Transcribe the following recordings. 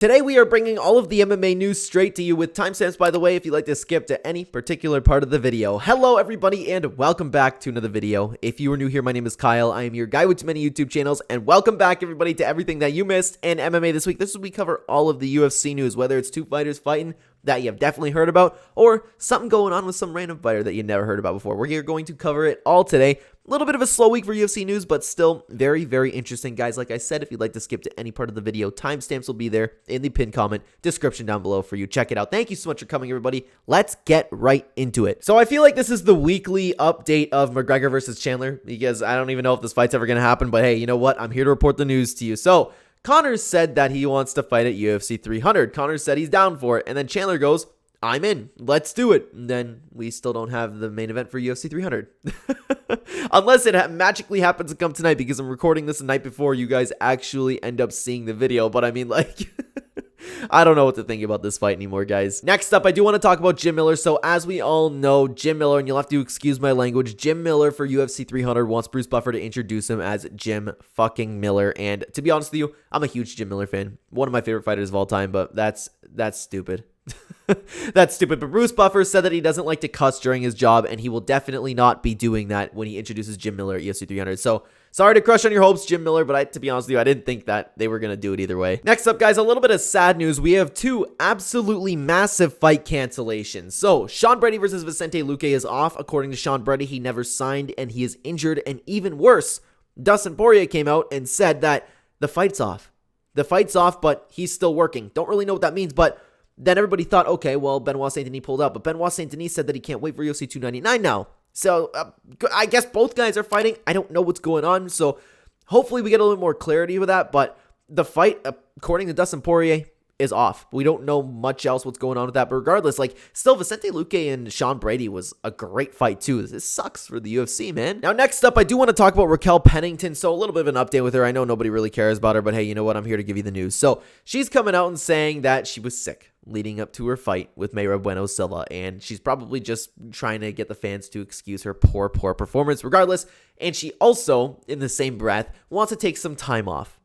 Today we are bringing all of the MMA news straight to you with timestamps, by the way, if you'd like to skip to any particular part of the video. Hello everybody and welcome back to another video. If you are new here, my name is Kyle. I am your guy with many YouTube channels, and welcome back everybody to everything that you missed in MMA this week. This is where we cover all of the UFC news, whether it's two fighters fighting that you've definitely heard about, or something going on with some random fighter that you never heard about before. We're here going to cover it all today. A little bit of a slow week for UFC news, but still very, very interesting, guys. Like I said, if you'd like to skip to any part of the video, timestamps will be there in the pinned comment description down below for you. Check it out. Thank you so much for coming, everybody. Let's get right into it. So I feel like this is the weekly update of McGregor versus Chandler, because I don't even know if this fight's ever going to happen, but hey, you know what? I'm here to report the news to you. So Connor said that he wants to fight at UFC 300. Connor said he's down for it, and then Chandler goes, I'm in. Let's do it. And then we still don't have the main event for UFC 300. Unless it magically happens to come tonight, because I'm recording this the night before you guys actually end up seeing the video. But I mean, like, I don't know what to think about this fight anymore, guys. Next up, I do want to talk about Jim Miller. So as we all know, Jim Miller, and you'll have to excuse my language, Jim Miller for UFC 300 wants Bruce Buffer to introduce him as Jim fucking Miller. And to be honest with you, I'm a huge Jim Miller fan. One of my favorite fighters of all time, but that's stupid. That's stupid. But Bruce Buffer said that he doesn't like to cuss during his job, and he will definitely not be doing that when he introduces Jim Miller at UFC 300. So sorry to crush on your hopes, Jim Miller, but to be honest with you, I didn't think that they were going to do it either way. Next up, guys, a little bit of sad news. We have two absolutely massive fight cancellations. So Sean Brady versus Vicente Luque is off. According to Sean Brady, he never signed and he is injured. And even worse, Dustin Poirier came out and said that the fight's off. The fight's off, but he's still working. Don't really know what that means, but then everybody thought, okay, well, Benoit Saint-Denis pulled out. But Benoit Saint-Denis said that he can't wait for UFC 299 now. So I guess both guys are fighting. I don't know what's going on. So hopefully we get a little bit more clarity with that. But the fight, according to Dustin Poirier, is off. We don't know much else what's going on with that. But regardless, like, still, Vicente Luque and Sean Brady was a great fight too. This sucks for the UFC, man. Now, next up, I do want to talk about Raquel Pennington. So a little bit of an update with her. I know nobody really cares about her, but hey, you know what? I'm here to give you the news. So she's coming out and saying that she was sick leading up to her fight with Mayra Bueno Silva, and she's probably just trying to get the fans to excuse her poor performance regardless. And she also, in the same breath, wants to take some time off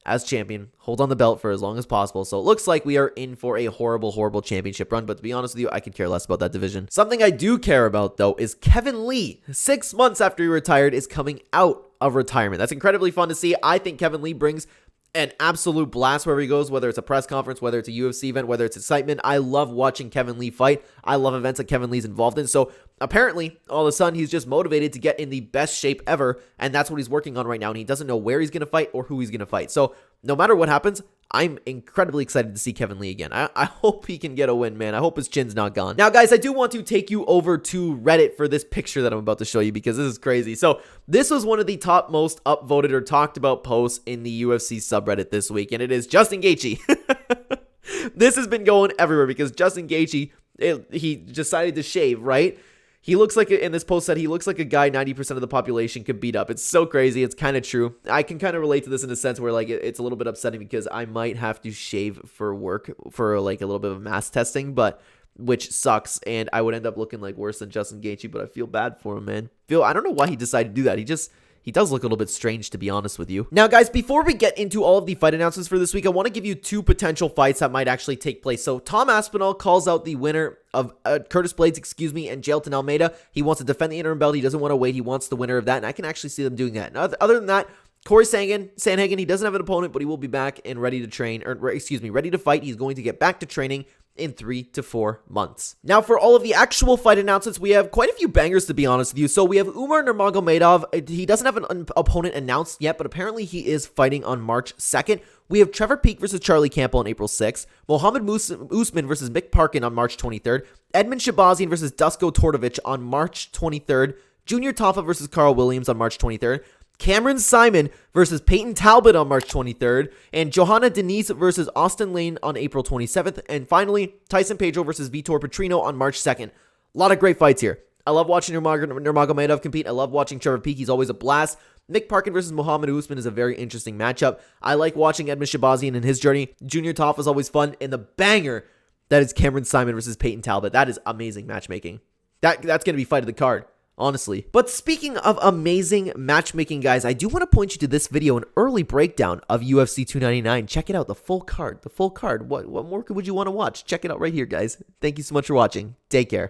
as champion, hold on the belt for as long as possible. So it looks like we are in for a horrible championship run. But to be honest with you, I could care less about that division. Something I do care about, though, is Kevin Lee, 6 months after he retired, is coming out of retirement. That's incredibly fun to see. I think Kevin Lee brings an absolute blast wherever he goes, whether it's a press conference, whether it's a UFC event, whether it's excitement. I love watching Kevin Lee fight. I love events that Kevin Lee's involved in. So apparently, all of a sudden, he's just motivated to get in the best shape ever, and that's what he's working on right now, and he doesn't know where he's going to fight or who he's going to fight. So no matter what happens, I'm incredibly excited to see Kevin Lee again. I hope he can get a win, man. I hope his chin's not gone. Now, guys, I do want to take you over to Reddit for this picture that I'm about to show you, because this is crazy. So this was one of the top most upvoted or talked about posts in the UFC subreddit this week, and it is Justin Gaethje. This has been going everywhere because Justin Gaethje, he decided to shave, right? He looks like, in this post said, he looks like a guy 90% of the population could beat up. It's so crazy. It's kind of true. I can kind of relate to this in a sense where, like, it's a little bit upsetting because I might have to shave for work for, like, a little bit of mass testing, but which sucks, and I would end up looking, like, worse than Justin Gaethje, but I feel bad for him, man. I don't know why he decided to do that. He does look a little bit strange, to be honest with you. Now, guys, before we get into all of the fight announcements for this week, I want to give you two potential fights that might actually take place. So Tom Aspinall calls out the winner of Curtis Blades, and Jailton Almeida. He wants to defend the interim belt. He doesn't want to wait. He wants the winner of that, and I can actually see them doing that. Now, other than that, Corey Sandhagen, he doesn't have an opponent, but he will be back and ready to train, ready to fight. He's going to get back to training in 3 to 4 months. Now, for all of the actual fight announcements, we have quite a few bangers, to be honest with you. So we have Umar Nurmagomedov. He doesn't have an opponent announced yet, but apparently he is fighting on March 2nd. We have Trevor Peek versus Charlie Campbell on April 6th. Mohammed Usman versus Mick Parkin on March 23rd. Edmund Shabazian versus Dusko Tortovich on March 23rd. Junior Taffa versus Carl Williams on March 23rd. Cameron Simon versus Peyton Talbot on March 23rd, and Johanna Denise versus Austin Lane on April 27th, and finally, Tyson Pedro versus Vitor Petrino on March 2nd. A lot of great fights here. I love watching Nurmagomedov compete. I love watching Trevor Peek. He's always a blast. Mick Parkin versus Mohammed Usman is a very interesting matchup. I like watching Edmund Shabazian and his journey. Junior Taffa is always fun, and the banger that is Cameron Simon versus Peyton Talbot. That is amazing matchmaking. That's going to be fight of the card. honestly. But speaking of amazing matchmaking, guys, I do want to point you to this video, an early breakdown of UFC 299. Check it out, the full card, What more would you want to watch? Check it out right here, guys. Thank you so much for watching. Take care.